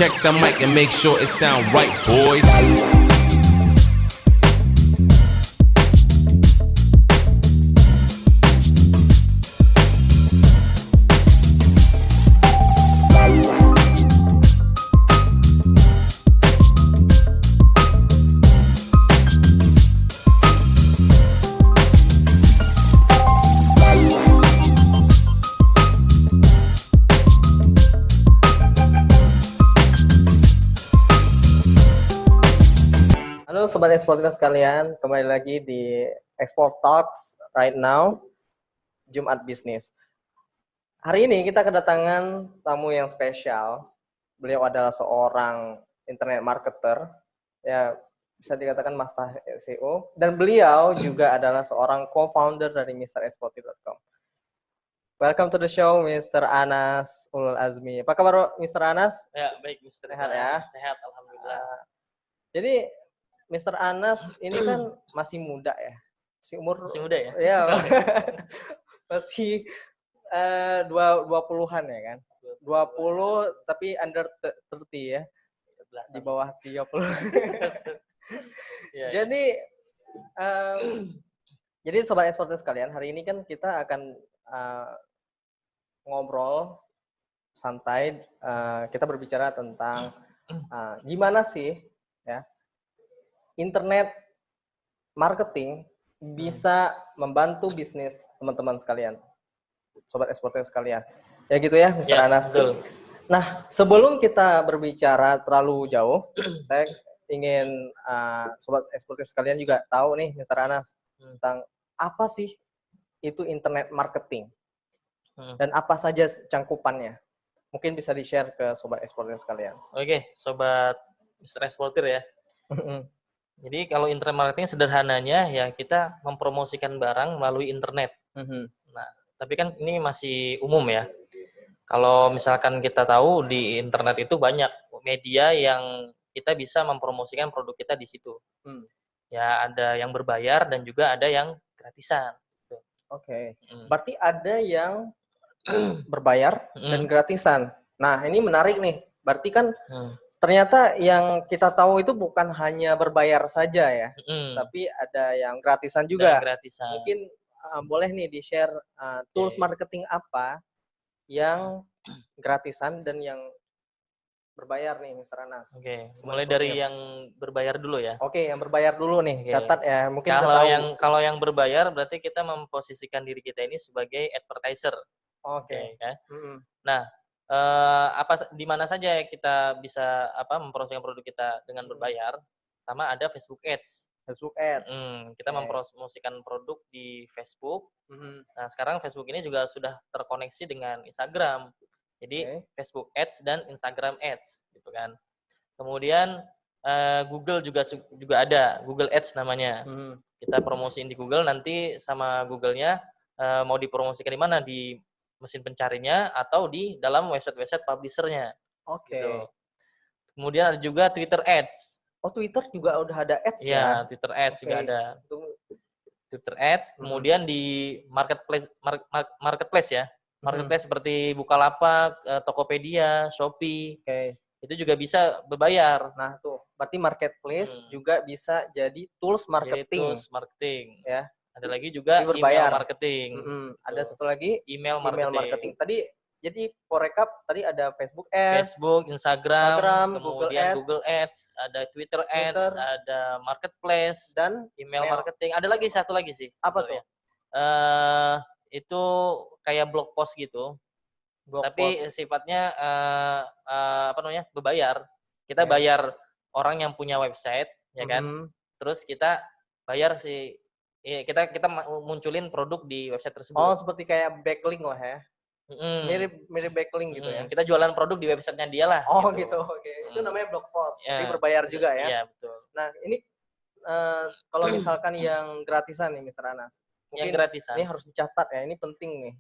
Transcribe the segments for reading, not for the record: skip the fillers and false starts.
Check the mic and make sure it sound right, boys. Halo Sobat Eksportir sekalian, kembali lagi di Export Talks right now, Jumat Bisnis. Hari ini kita kedatangan tamu yang spesial. Beliau adalah seorang internet marketer, ya bisa dikatakan Master SEO, dan beliau juga adalah seorang co-founder dari MrExportir.com. Welcome to the show, Mr. Anas Ulul Azmi. Apa kabar, Mr. Anas? Ya, baik, Mr. Sehat ya? Sehat, alhamdulillah. Jadi Mr. Anas ini kan masih muda ya, Masih muda ya? Ya, masih 20-an ya kan, 20 tapi under 30 ya, di bawah 30. Ya, Jadi jadi Sobat Eksportir sekalian, hari ini kan kita akan ngobrol santai, kita berbicara tentang gimana sih ya internet marketing bisa membantu bisnis teman-teman sekalian, Sobat Eksportir sekalian. Ya gitu ya, Mr. Ya, Anas. betul. Nah, sebelum kita berbicara terlalu jauh, saya ingin Sobat Eksportir sekalian juga tahu nih, Mr. Anas, tentang apa sih itu internet marketing dan apa saja cangkupannya. Mungkin bisa di-share ke Sobat Eksportir sekalian. Oke, Sobat Mr. Eksportir ya. Jadi kalau internet marketing sederhananya ya kita mempromosikan barang melalui internet. Nah, tapi kan ini masih umum ya. Kalau misalkan kita tahu di internet itu banyak media yang kita bisa mempromosikan produk kita di situ. Ya ada yang berbayar dan juga ada yang gratisan. Oke. Berarti ada yang berbayar dan gratisan. Nah, ini menarik nih. Berarti kan ternyata yang kita tahu itu bukan hanya berbayar saja ya, tapi ada yang gratisan juga. Gratisan. Mungkin boleh nih di-share tools marketing apa yang gratisan dan yang berbayar nih, Mr. Anas. Oke, mulai dari yang berbayar dulu ya. Oke, yang berbayar dulu nih, catat ya. Mungkin kalau yang berbayar berarti kita memposisikan diri kita ini sebagai advertiser. Oke. Kan? Nah, di mana saja kita bisa mempromosikan produk kita dengan berbayar? Pertama ada Facebook Ads. Kita mempromosikan produk di Facebook. Nah, sekarang Facebook ini juga sudah terkoneksi dengan Instagram. Jadi Facebook Ads dan Instagram Ads, gitu kan. Kemudian Google juga ada, Google Ads namanya. Kita promosiin di Google, nanti sama Google-nya mau dipromosikan di mana, di mesin pencarinya atau di dalam website publisher-nya. Oke. Gitu. Kemudian ada juga Twitter Ads. Oh, Twitter juga udah ada ads ya? Ya, Twitter Ads juga ada. Twitter Ads, kemudian di marketplace ya. Marketplace seperti Bukalapak, Tokopedia, Shopee. Itu juga bisa berbayar. Nah, tuh. Berarti marketplace juga bisa jadi tools marketing. Jadi tools marketing. Ya. Ada lagi juga email marketing. Ada satu lagi email marketing. Tadi jadi for recap tadi ada Facebook Ads, Facebook, Instagram, kemudian Google Ads, ada Twitter Ads, ada marketplace dan email marketing. Ada lagi satu lagi sih. Apa tuh? Itu kayak blog post gitu. Tapi sifatnya berbayar. Kita bayar orang yang punya website, ya kan? Terus kita bayar kita munculin produk di website tersebut. Oh, seperti kayak backlink lah ya. Mirip backlink gitu ya. Kita jualan produk di websitenya dia lah. Oh gitu. Oke. Itu namanya blog post. Jadi berbayar juga ya. Iya, betul. Nah, ini kalau misalkan yang gratisan nih, Mr. Anas. Mungkin yang gratisan. Ini harus dicatat ya. Ini penting nih.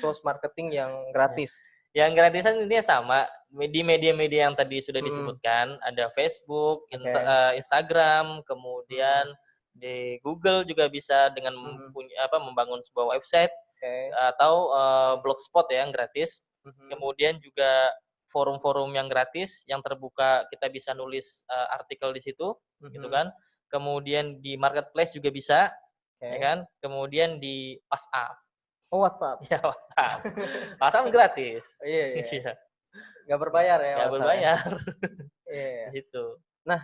Tools marketing yang gratis. Yang gratisan intinya sama di media-media yang tadi sudah disebutkan, ada Facebook, Instagram, kemudian di Google juga bisa dengan membangun sebuah website atau blogspot ya yang gratis. Kemudian juga forum-forum yang gratis, yang terbuka, kita bisa nulis artikel di situ, gitu kan. Kemudian di marketplace juga bisa, ya kan. Kemudian di WhatsApp. Oh, WhatsApp. Ya, WhatsApp. WhatsApp gratis. Iya. Nggak berbayar ya? Nggak berbayar. Iya. Di situ. Nah,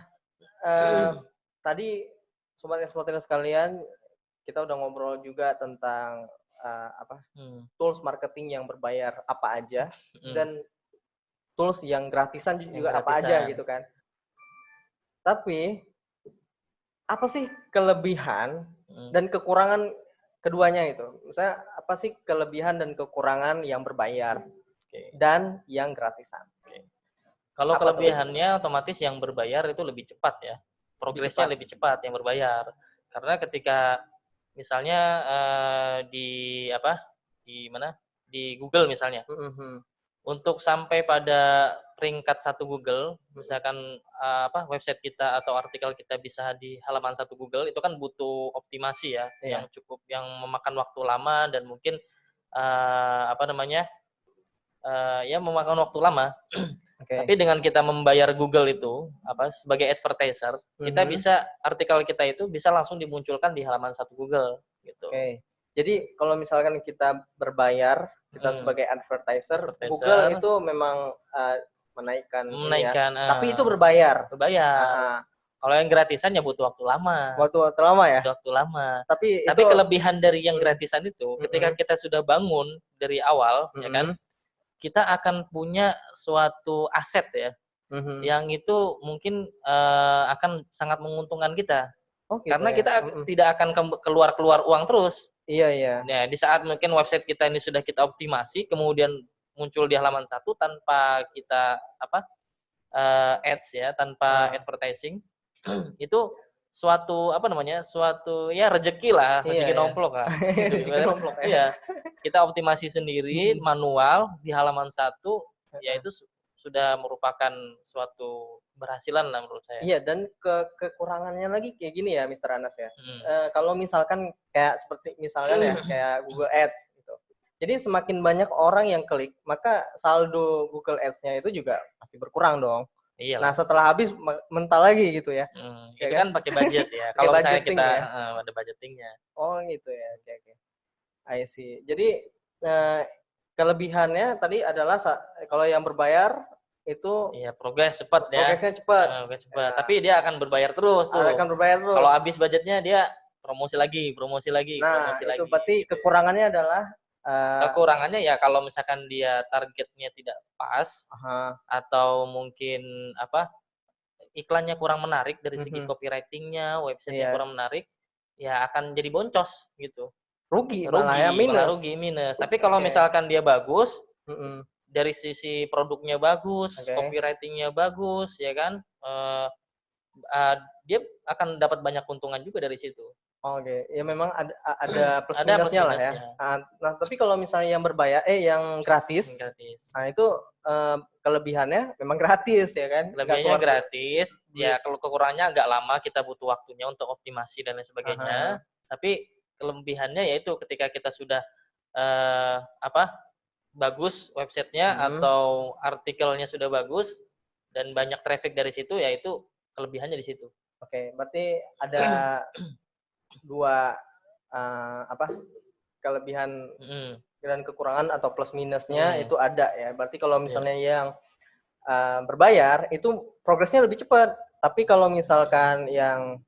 tadi sobat eksportir sekalian, kita udah ngobrol juga tentang tools marketing yang berbayar apa aja dan tools yang gratisan juga apa aja gitu kan. Tapi apa sih kelebihan dan kekurangan keduanya itu? Misalnya apa sih kelebihan dan kekurangan yang berbayar dan yang gratisan? Kalau kelebihannya otomatis yang berbayar itu lebih cepat ya. Progresnya lebih cepat yang berbayar. Karena ketika misalnya di Google misalnya, untuk sampai pada peringkat 1 Google, misalkan website kita atau artikel kita bisa di halaman 1 Google, itu kan butuh optimasi ya, yang memakan waktu lama dan mungkin memakan waktu lama. Tapi dengan kita membayar Google itu sebagai advertiser, kita bisa artikel kita itu bisa langsung dimunculkan di halaman 1 Google gitu. Jadi kalau misalkan kita berbayar, kita sebagai advertiser, Google itu memang menaikkan tapi itu berbayar. Kalau yang gratisan ya butuh waktu lama. Waktu lama ya? Butuh waktu lama. Tapi kelebihan dari yang gratisan itu, ketika kita sudah bangun dari awal, ya kan, kita akan punya suatu aset ya, yang itu mungkin akan sangat menguntungkan kita. Karena kita tidak akan keluar uang terus. Iya. Nah, di saat mungkin website kita ini sudah kita optimasi, kemudian muncul di halaman 1 tanpa kita ads ya, tanpa advertising, itu suatu rezeki lah, rezeki nomplok lah. Iya. Kita optimasi sendiri manual di halaman 1, ya itu sudah merupakan suatu keberhasilan lah menurut saya. Iya, dan kekurangannya lagi kayak gini ya, Mr. Anas ya. Kalau misalkan kayak seperti misalkan ya kayak Google Ads gitu. Jadi semakin banyak orang yang klik, maka saldo Google Ads-nya itu juga pasti berkurang dong. Iya. Nah, setelah habis mental lagi gitu ya. Itu kan pakai budget ya. Kalau misalnya kita ada budgetingnya. Oh, gitu ya. Oke. I see. Jadi kelebihannya tadi adalah kalau yang berbayar itu progres cepat ya. Progresnya cepat. Ya. Tapi dia akan berbayar terus tuh. Akan berbayar terus. Kalau habis budgetnya dia promosi lagi. Nah, itu berarti gitu kekurangannya adalah kekurangannya ya kalau misalkan dia targetnya tidak pas atau mungkin iklannya kurang menarik dari segi copywritingnya, websitenya kurang menarik, ya akan jadi boncos gitu. Rugi, minus. Tapi kalau misalkan dia bagus, dari sisi produknya bagus, copywritingnya bagus, ya kan, dia akan dapat banyak keuntungan juga dari situ. Ya memang ada plus minusnya lah ya. Nah, tapi kalau misalnya yang berbayar, yang gratis, nah itu kelebihannya memang gratis ya kan? Kelebihannya gratis, ya kalau kekurangannya agak lama, kita butuh waktunya untuk optimasi dan lain sebagainya. Tapi kelebihannya yaitu ketika kita sudah bagus websitenya atau artikelnya sudah bagus dan banyak traffic dari situ, yaitu kelebihannya di situ. Berarti ada dua kelebihan dan kekurangan atau plus minusnya itu ada ya. Berarti kalau misalnya yang berbayar itu progresnya lebih cepat. Tapi kalau misalkan yang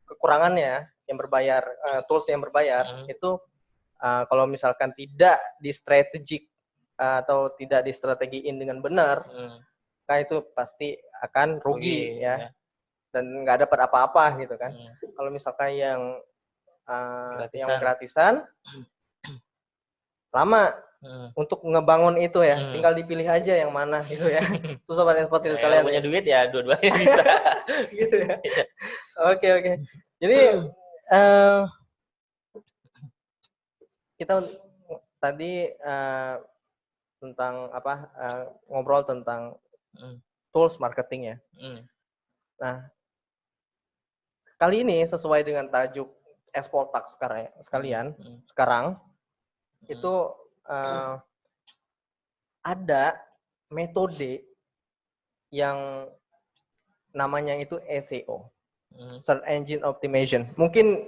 kekurangannya yang berbayar, tools yang berbayar itu kalau misalkan tidak di strategic atau tidak distrategiin dengan benar, nah itu pasti akan rugi ya. Dan nggak dapat apa-apa gitu kan. Kalau misalkan yang gratisan lama untuk ngebangun itu ya, tinggal dipilih aja yang mana gitu ya. Terus sobat eksportir kalian punya duit ya dua-duanya bisa. Gitu ya. Oke. Jadi kita tadi tentang ngobrol tentang tools marketing ya. Nah, kali ini sesuai dengan tajuk Export Talk sekarang itu ada metode yang namanya itu SEO, Search Engine Optimization. Mungkin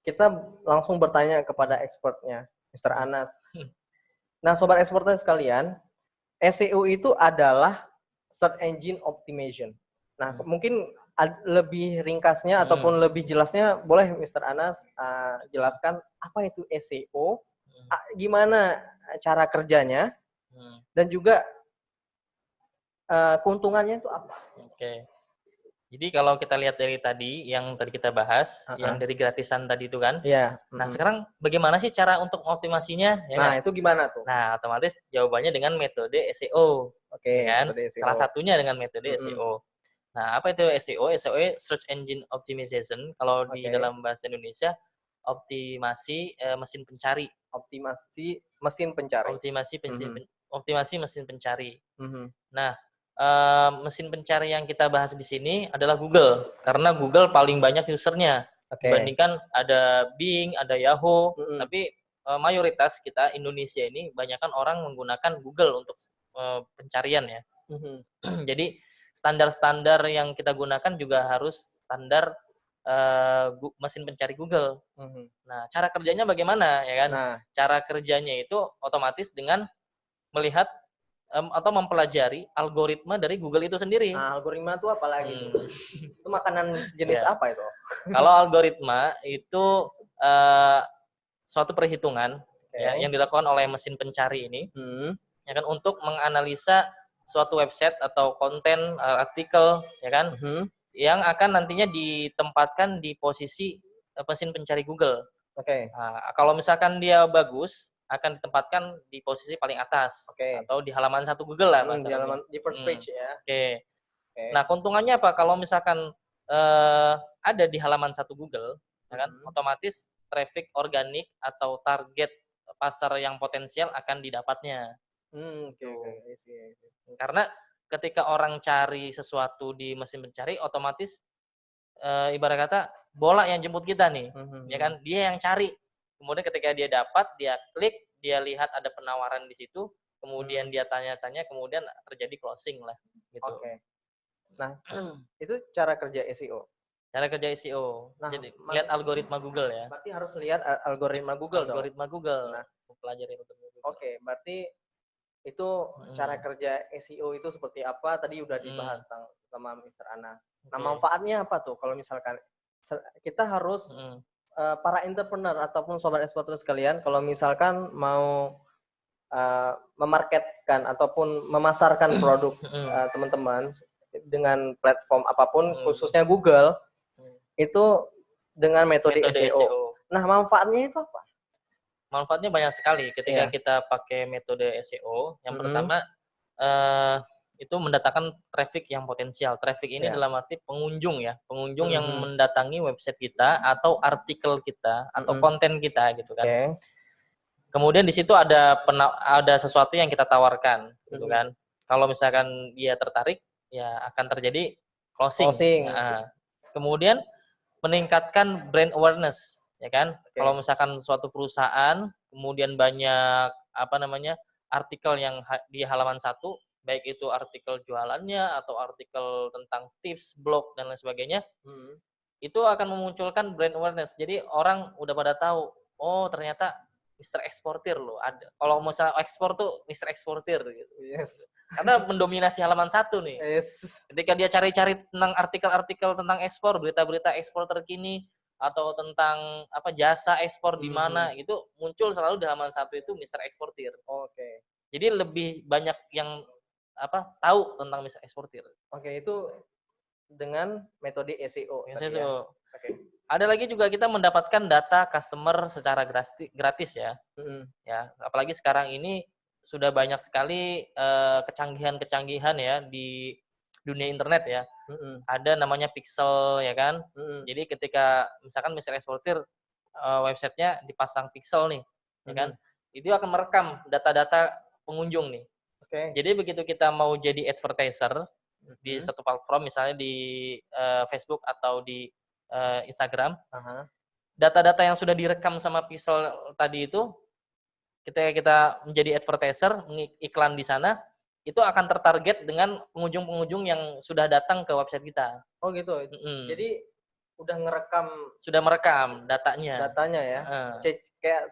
kita langsung bertanya kepada expertnya, Mr. Anas. Nah, sobat eksporter sekalian, SEO itu adalah Search Engine Optimization. Nah, mungkin lebih ringkasnya ataupun lebih jelasnya boleh Mr. Anas jelaskan apa itu SEO, gimana cara kerjanya, dan juga keuntungannya itu apa? Oke. Jadi kalau kita lihat dari tadi yang tadi kita bahas, yang dari gratisan tadi itu kan. Iya. Nah, sekarang bagaimana sih cara untuk optimasinya? Ya Nah, kan? itu gimana tuh? Nah, otomatis jawabannya dengan metode SEO. Oke, ya kan? metode SEO. Salah satunya dengan metode SEO. Nah, apa itu SEO? SEO Search Engine Optimization. Kalau di dalam bahasa Indonesia, optimasi mesin pencari. Optimasi mesin pencari. Optimasi mesin pencari. Nah, mesin pencari yang kita bahas di sini adalah Google, karena Google paling banyak usernya dibandingkan ada Bing, ada Yahoo, tapi mayoritas kita Indonesia ini banyakkan orang menggunakan Google untuk pencarian ya. Jadi standar-standar yang kita gunakan juga harus standar mesin pencari Google. Nah, cara kerjanya bagaimana ya kan? Nah, cara kerjanya itu otomatis dengan melihat atau mempelajari algoritma dari Google itu sendiri. Nah, algoritma itu apa lagi? Itu makanan jenis apa itu? Kalau algoritma itu suatu perhitungan yang dilakukan oleh mesin pencari ini, ya kan, untuk menganalisa suatu website atau konten artikel, ya kan, yang akan nantinya ditempatkan di posisi mesin pencari Google. Nah, kalau misalkan dia bagus, akan ditempatkan di posisi paling atas atau di halaman 1 Google lah di halaman di first page ya. Nah, keuntungannya apa? Kalau misalkan ada di halaman 1 Google, ya kan, otomatis traffic organik atau target pasar yang potensial akan didapatnya. Karena ketika orang cari sesuatu di mesin pencari, otomatis ibarat kata bola yang jemput kita nih, ya kan? Dia yang cari. Kemudian ketika dia dapat, dia klik, dia lihat ada penawaran di situ, kemudian dia tanya-tanya, kemudian terjadi closing lah, gitu. Nah, itu cara kerja SEO. Cara kerja SEO. Nah, jadi lihat algoritma Google ya. Berarti harus lihat algoritma Google dong. Algoritma Google. Nah, pelajari algoritma Google. Berarti itu cara kerja SEO itu seperti apa? Tadi udah dibahas sama Mr. Anas. Nah, manfaatnya apa tuh kalau misalkan kita harus para entrepreneur ataupun sobat eksporter sekalian, kalau misalkan mau memarketkan ataupun memasarkan produk teman-teman dengan platform apapun, khususnya Google, itu dengan metode SEO. Nah, manfaatnya itu apa? Manfaatnya banyak sekali ketika kita pakai metode SEO. Yang pertama, itu mendatangkan traffic yang potensial. Traffic ini dalam arti pengunjung ya, pengunjung yang mendatangi website kita atau artikel kita atau konten kita gitu kan. Kemudian di situ ada sesuatu yang kita tawarkan gitu kan. Kalau misalkan dia tertarik, ya akan terjadi closing. Nah, kemudian meningkatkan brand awareness, ya kan. Kalau misalkan suatu perusahaan kemudian banyak artikel yang di halaman 1, baik itu artikel jualannya atau artikel tentang tips, blog dan lain sebagainya, itu akan memunculkan brand awareness. Jadi orang udah pada tahu, oh ternyata Mr. Eksportir loh. Ada. Kalau misalnya ekspor tuh Mr. Eksportir gitu. Karena mendominasi halaman 1 nih. Ketika dia cari-cari tentang artikel-artikel tentang ekspor, berita-berita ekspor terkini atau tentang jasa ekspor di mana, itu muncul selalu di halaman 1 itu Mr. Eksportir. Jadi lebih banyak yang tahu tentang Mr. Eksportir. Itu dengan metode SEO. Ada lagi juga kita mendapatkan data customer secara gratis ya. Ya, apalagi sekarang ini sudah banyak sekali kecanggihan-kecanggihan ya di dunia internet ya. Ada namanya pixel ya kan. Jadi ketika misalkan Mr. Eksportir websitenya dipasang pixel nih, ya kan, itu akan merekam data-data pengunjung nih. Jadi begitu kita mau jadi advertiser di satu platform, misalnya di Facebook atau di Instagram, data-data yang sudah direkam sama pixel tadi itu ketika kita menjadi advertiser, iklan di sana, itu akan tertarget dengan pengunjung-pengunjung yang sudah datang ke website kita. Oh gitu. Jadi udah sudah merekam datanya ya. Kayak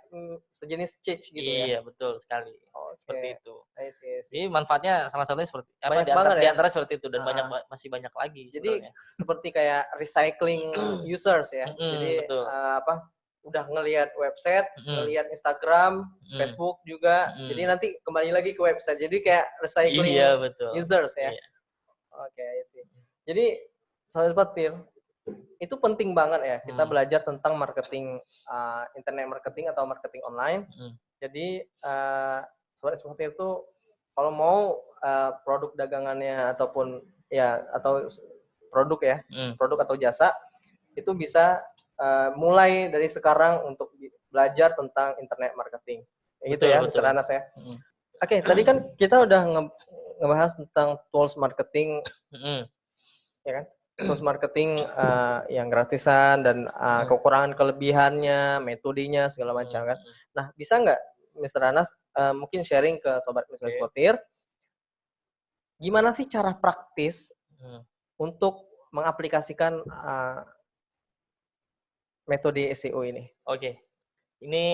sejenis cheat gitu ya. Iya, betul sekali. Seperti itu. I see. Jadi manfaatnya salah satunya seperti apa di antara seperti itu dan masih banyak lagi. Jadi seperti kayak recycling users ya. Jadi betul. Udah ngelihat website, ngelihat Instagram, Facebook juga. Jadi nanti kembali lagi ke website. Jadi kayak recycling users ya. Iya. Oke, sih. Jadi Sobat Exportir, itu penting banget ya kita belajar tentang marketing internet marketing atau marketing online. Jadi Sobat Exportir itu kalau mau produk dagangannya ataupun atau produk ya, produk atau jasa itu bisa mulai dari sekarang untuk belajar tentang internet marketing. Gitu ya, Mr. Anas ya. Oke, tadi kan kita udah ngebahas tentang tools marketing, ya kan? Tools marketing yang gratisan dan kekurangan kelebihannya, metodenya segala macam kan. Nah, bisa nggak Mr. Anas mungkin sharing ke Sobat Mr. Exportir, gimana sih cara praktis untuk mengaplikasikan metode SEO ini? Oke. Ini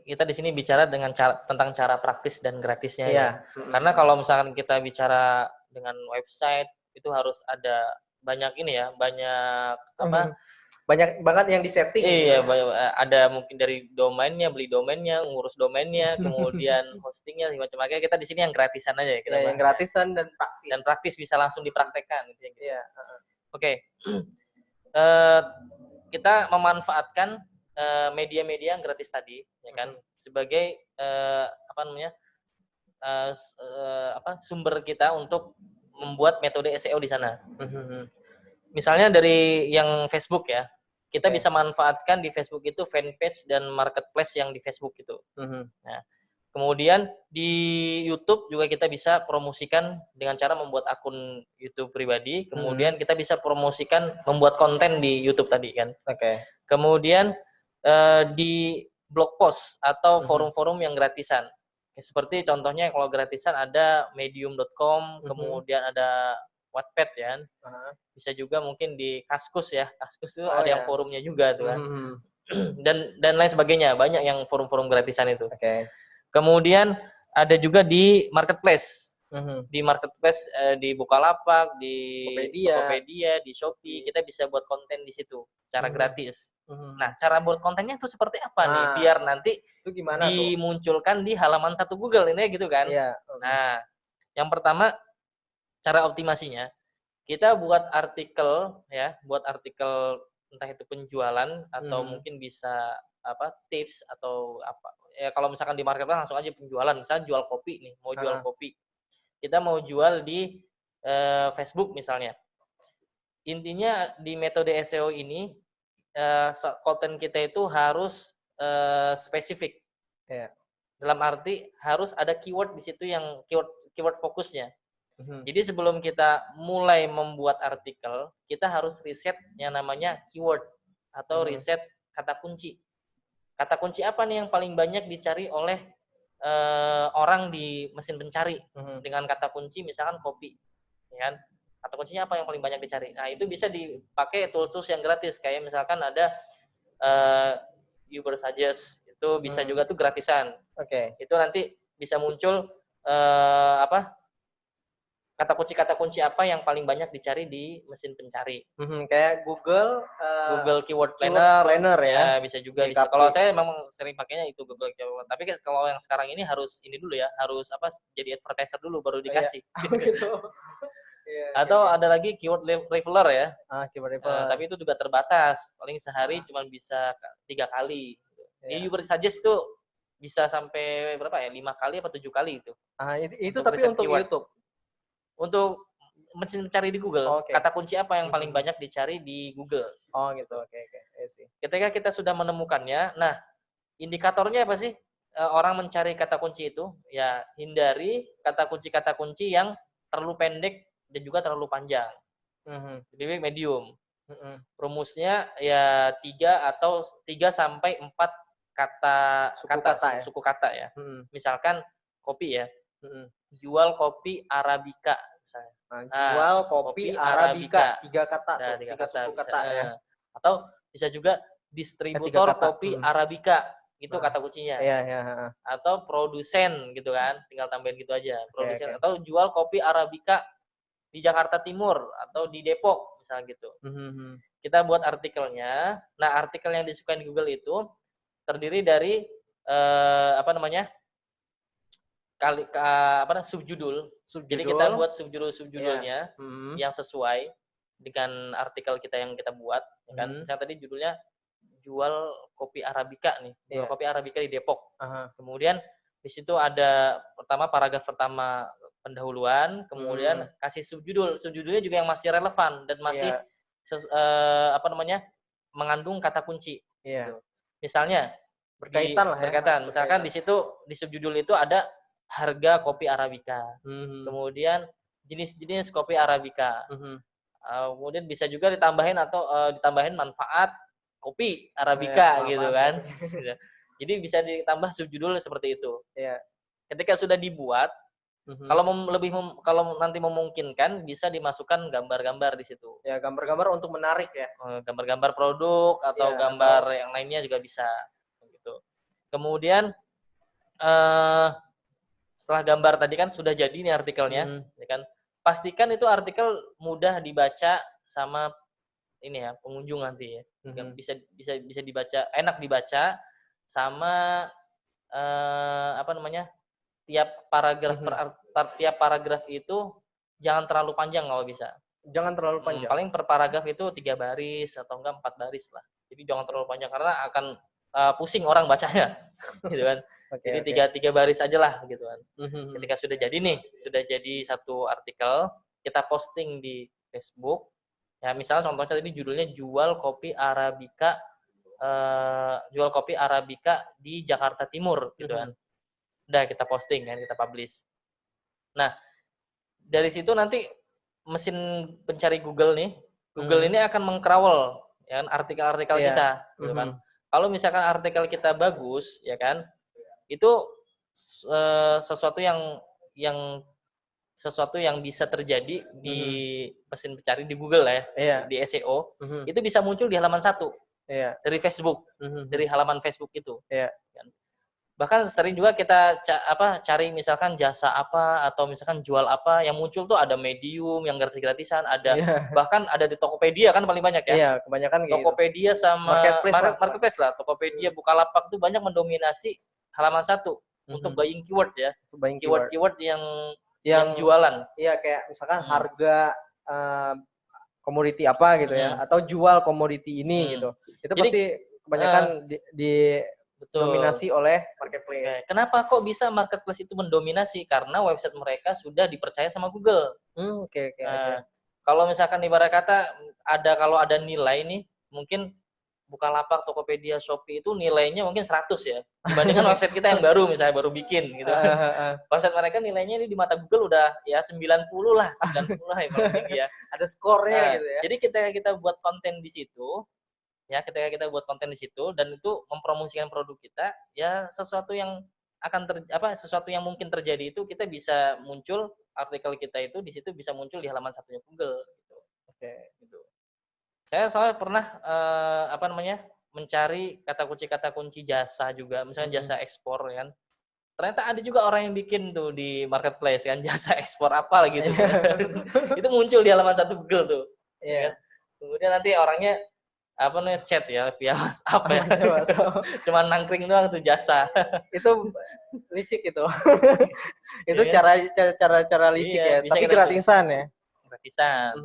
kita di sini bicara tentang cara praktis dan gratisnya ya. Karena kalau misalkan kita bicara dengan website itu harus ada banyak banyak banget yang disetting. Iya, ada mungkin dari domainnya, beli domainnya, ngurus domainnya, kemudian hostingnya, macam-macam. Kita di sini yang gratisan aja ya. Yang gratisan dan praktis. Dan praktis bisa langsung dipraktekkan. Iya. Oke. Kita memanfaatkan media-media yang gratis tadi, ya kan, sebagai sumber kita untuk membuat metode SEO di sana. Misalnya dari yang Facebook ya, kita bisa manfaatkan di Facebook itu fanpage dan marketplace yang di Facebook itu. Nah, kemudian di YouTube juga kita bisa promosikan dengan cara membuat akun YouTube pribadi. Kemudian kita bisa promosikan membuat konten di YouTube tadi kan. Kemudian di blog post atau forum-forum yang gratisan. Seperti contohnya kalau gratisan ada medium.com, kemudian ada Wattpad ya. Bisa juga mungkin di Kaskus ya. Kaskus itu ada yang forumnya juga tuh kan. Dan lain sebagainya, banyak yang forum-forum gratisan itu. Kemudian ada juga di marketplace. Di marketplace di Bukalapak, di Tokopedia, di Shopee, kita bisa buat konten di situ secara gratis. Nah, cara buat kontennya itu seperti apa nih? Biar nanti itu gimana dimunculkan di halaman 1 Google ini gitu kan. Nah, yang pertama cara optimasinya, kita buat artikel ya, entah itu penjualan atau mungkin bisa tips atau apa. Ya kalau misalkan di marketplace langsung aja penjualan, misalnya jual kopi nih, mau jual kopi. Kita mau jual di Facebook misalnya. Intinya di metode SEO ini konten kita itu harus spesifik. Dalam arti harus ada keyword di situ yang keyword fokusnya. Jadi sebelum kita mulai membuat artikel, kita harus riset yang namanya keyword atau riset kata kunci. Kata kunci apa nih yang paling banyak dicari oleh orang di mesin pencari dengan kata kunci misalkan kopi, ya kan? Kata kuncinya apa yang paling banyak dicari? Nah itu bisa dipakai tools yang gratis kayak misalkan ada Ubersuggest itu bisa juga tuh gratisan. Itu nanti bisa muncul kata kunci apa yang paling banyak dicari di mesin pencari. Kayak Google Keyword Planner ya. Bisa juga. Kalau saya memang sering pakainya itu Google Keyword. Tapi kalau yang sekarang ini harus ini dulu ya, harus jadi advertiser dulu baru dikasih. Gitu. Atau ada lagi keyword revealer ya. Keyword revealer. Tapi itu juga terbatas. Paling sehari cuma bisa 3 kali. Di Ubersuggest itu bisa sampai berapa ya? 5 kali atau 7 kali itu. Itu tapi untuk keyword. YouTube. Untuk mesin mencari di Google, kata kunci apa yang paling banyak dicari di Google. Gitu. Oke. Ketika kita sudah menemukannya, nah indikatornya apa sih orang mencari kata kunci itu? Ya hindari kata kunci yang terlalu pendek dan juga terlalu panjang. Lebih medium. Rumusnya ya 3 sampai 4 suku kata ya. Misalkan kopi ya. Jual kopi Arabica misalnya. Jual kopi Arabica, 3 kata tuh, 3 suku kata ya. Atau bisa juga distributor kopi Arabica, itu kata kuncinya. Iya. Atau produsen gitu kan, tinggal tambahin gitu aja. Produsen atau jual kopi Arabica di Jakarta Timur atau di Depok misalnya gitu. Kita buat artikelnya. Nah, artikel yang disukai di Google itu terdiri dari subjudul. Jadi kita buat subjudulnya yang sesuai dengan artikel kita yang kita buat, ya kan? Misalnya tadi judulnya jual kopi Arabica nih, jual kopi Arabica di Depok. Kemudian di situ ada paragraf pertama pendahuluan, kemudian kasih subjudulnya juga yang masih relevan dan masih mengandung kata kunci. Gitu. Misalnya berkaitan. Misalkan di situ di subjudul itu ada harga kopi Arabica, kemudian jenis-jenis kopi Arabica, kemudian bisa juga ditambahin manfaat kopi Arabica gitu kan. Jadi bisa ditambah subjudul seperti itu. Ketika sudah dibuat, kalau nanti memungkinkan bisa dimasukkan gambar-gambar di situ. Ya, gambar-gambar untuk menarik ya. Gambar-gambar produk atau gambar yang lainnya juga bisa. Gitu. Kemudian setelah gambar tadi kan sudah jadi nih artikelnya, ya kan? Pastikan itu artikel mudah dibaca sama pengunjung nanti ya. Bisa dibaca, enak dibaca sama tiap paragraf itu jangan terlalu panjang kalau bisa. Jangan terlalu panjang. Paling per paragraf itu 3 baris atau enggak 4 baris lah. Jadi jangan terlalu panjang karena akan pusing orang bacanya, gitu kan. Jadi 3 baris aja lah, gitu kan. Ketika sudah jadi satu artikel, kita posting di Facebook. Ya misalnya contohnya tadi judulnya jual kopi Arabica di Jakarta Timur, gitu kan. Udah kita posting kan, kita publish. Nah, dari situ nanti mesin pencari Google ini akan mengcrawl ya kan artikel-artikel kita, gitu kan. Kalau misalkan artikel kita bagus, ya kan, itu sesuatu yang bisa terjadi di mesin pencari di Google ya, di SEO, itu bisa muncul di halaman 1 dari Facebook, dari halaman Facebook itu. Kan. Bahkan sering juga kita cari misalkan jasa apa atau misalkan jual apa, yang muncul tuh ada Medium yang gratis-gratisan, ada bahkan ada di Tokopedia kan paling banyak ya. Iya, kebanyakan Tokopedia sama marketplace lah. Tokopedia, Bukalapak tuh banyak mendominasi halaman 1 untuk buying keyword ya. Keyword yang jualan. Iya, kayak misalkan harga komoditi apa gitu ya, atau jual komoditi ini gitu. Itu jadi, pasti kebanyakan dominasi oleh marketplace. Kenapa kok bisa marketplace itu mendominasi? Karena website mereka sudah dipercaya sama Google. Kalau misalkan ibarat kata kalau ada nilai nih, mungkin Bukalapak, Tokopedia, Shopee itu nilainya mungkin 100 ya. Dibandingkan website kita yang baru misalnya baru bikin gitu. Website mereka nilainya ini di mata Google udah ya 90 lah yang paling tinggi ya. Ada skornya gitu ya. Jadi ketika kita buat konten di situ, dan itu mempromosikan produk kita, ya sesuatu yang mungkin terjadi itu kita bisa muncul artikel kita itu di situ bisa muncul di halaman 1-nya Google gitu. Gitu. Saya soalnya pernah mencari kata kunci jasa juga, misalnya jasa ekspor kan. Ternyata ada juga orang yang bikin tuh di marketplace kan jasa ekspor apa gitu. Itu muncul di halaman 1 Google tuh. Kan? Kemudian nanti orangnya chat ya via WhatsApp ya. Cuman nangkring doang tuh jasa. Itu licik itu. Itu cara licik ya, tapi gratisan ya. Gratisan.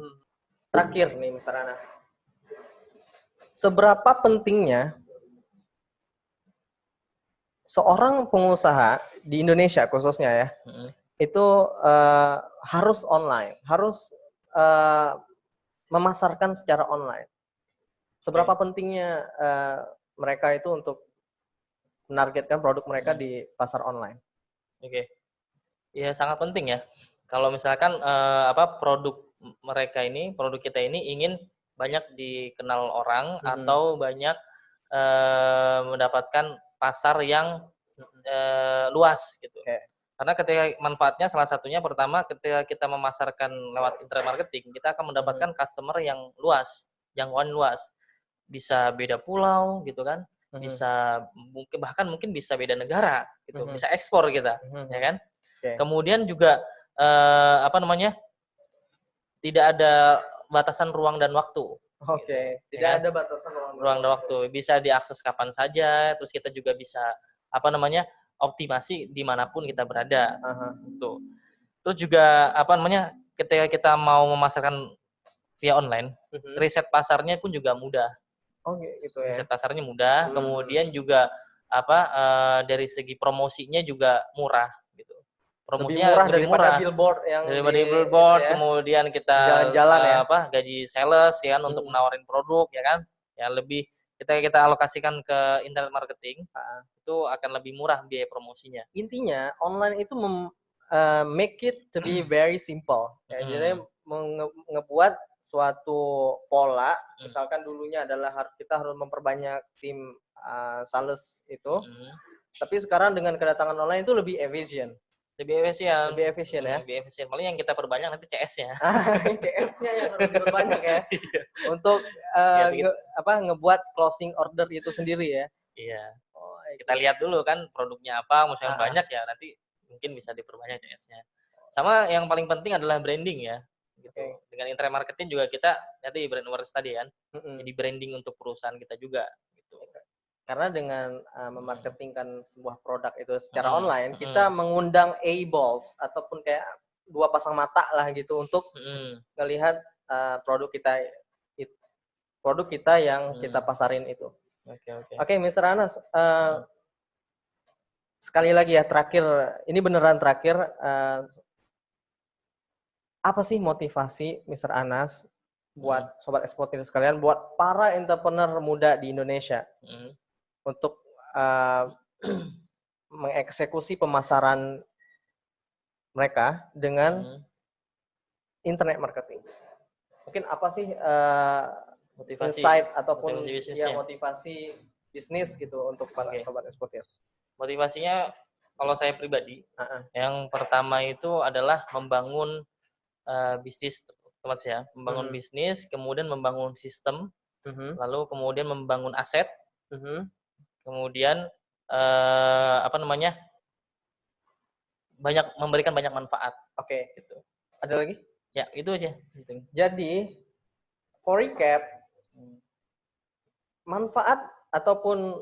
Terakhir nih Mr. Anas. Seberapa pentingnya seorang pengusaha di Indonesia khususnya ya, itu harus online, harus memasarkan secara online. Seberapa pentingnya mereka itu untuk menargetkan produk mereka di pasar online? Ya sangat penting ya. Kalau misalkan produk kita ini ingin banyak dikenal orang atau banyak mendapatkan pasar yang luas gitu. Oke. Karena ketika manfaatnya salah satunya pertama ketika kita memasarkan lewat internet marketing, kita akan mendapatkan customer yang luas, jangkauan luas. Bisa beda pulau gitu kan, bisa mungkin bisa beda negara gitu, bisa ekspor kita, ya kan? Oke. Kemudian juga tidak ada batasan ruang dan waktu. Oke, gitu, tidak ya kan? ada batasan Ruang dan waktu, bisa diakses kapan saja, terus kita juga bisa optimasi dimanapun kita berada. Gitu. Terus juga ketika kita mau memasarkan via online, riset pasarnya pun juga mudah. Oh gitu ya. Riset pasarnya mudah, kemudian juga dari segi promosinya juga murah gitu. Promosinya lebih murah daripada billboard yang daripada billboard, ya. kemudian kita Jalan-jalan ya. gaji sales ya kan untuk menawarin produk ya kan. Ya lebih kita alokasikan ke internet marketing, itu akan lebih murah biaya promosinya. Intinya online itu make it to be very simple. Ya, jadi ngebuat suatu pola, misalkan dulunya adalah kita harus memperbanyak tim sales itu, tapi sekarang dengan kedatangan online itu lebih efisien. Lebih efisien. Lebih efisien ya. Lebih efisien. Paling yang kita perbanyak nanti CS-nya. CS-nya yang harus diperbanyak ya. Untuk ngebuat closing order itu sendiri ya. Iya. Oh, kita lihat dulu kan produknya apa, misalnya banyak ya nanti mungkin bisa diperbanyak CS-nya. Sama yang paling penting adalah branding ya. Gitu. Dengan internet marketing juga kita nanti brand awareness tadi kan. Jadi branding untuk perusahaan kita juga gitu. Karena dengan memarketingkan sebuah produk itu secara online, kita mengundang eyeballs ataupun kayak dua pasang mata lah gitu untuk melihat produk kita yang kita pasarin itu. Oke, Mr. Anas, sekali lagi ya terakhir, ini beneran terakhir, apa sih motivasi Mr. Anas buat sobat eksportir sekalian, buat para entrepreneur muda di Indonesia? Untuk mengeksekusi pemasaran mereka dengan internet marketing. Mungkin apa sih motivasi insight ataupun motivasi bisnis gitu untuk para sobat eksportir? Motivasinya kalau saya pribadi, yang pertama itu adalah membangun bisnis teman saya, membangun bisnis, kemudian membangun sistem, lalu kemudian membangun aset. Kemudian memberikan banyak manfaat. Oke. Gitu. Ada lagi? Ya, itu aja. Jadi, for recap, manfaat ataupun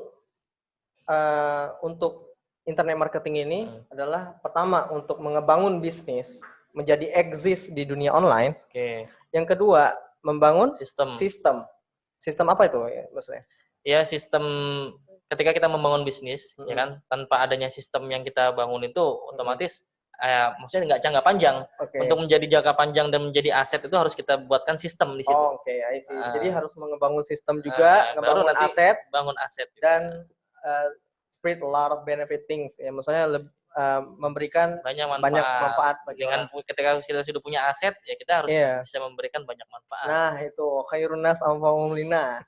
untuk internet marketing ini adalah pertama untuk mengebangun bisnis menjadi eksis di dunia online. Yang kedua, membangun sistem. Sistem apa itu ya, maksudnya? Ya, sistem ketika kita membangun bisnis, ya kan, tanpa adanya sistem yang kita bangun itu otomatis, maksudnya nggak jangka panjang. Untuk menjadi jangka panjang dan menjadi aset itu harus kita buatkan sistem di situ. I see. Jadi harus membangun sistem juga, membangun aset, dan spread a lot of benefit things. Ya, maksudnya memberikan banyak manfaat bagi orang. Ketika kita sudah punya aset, ya kita harus bisa memberikan banyak manfaat. Nah, itu khairun nas anfa'uhum linnas.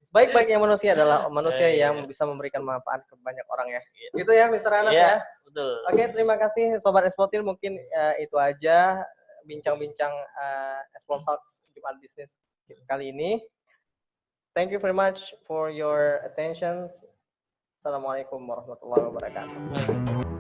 Sebaik-baiknya manusia adalah manusia yang bisa memberikan manfaat ke banyak orang ya. Gitu ya, Mr. Anas ya. Betul. Oke, terima kasih Sobat Eksportir. Mungkin itu aja bincang-bincang Export Talks Jumat Bisnis kali ini. Thank you very much for your attention. Assalamualaikum warahmatullahi wabarakatuh.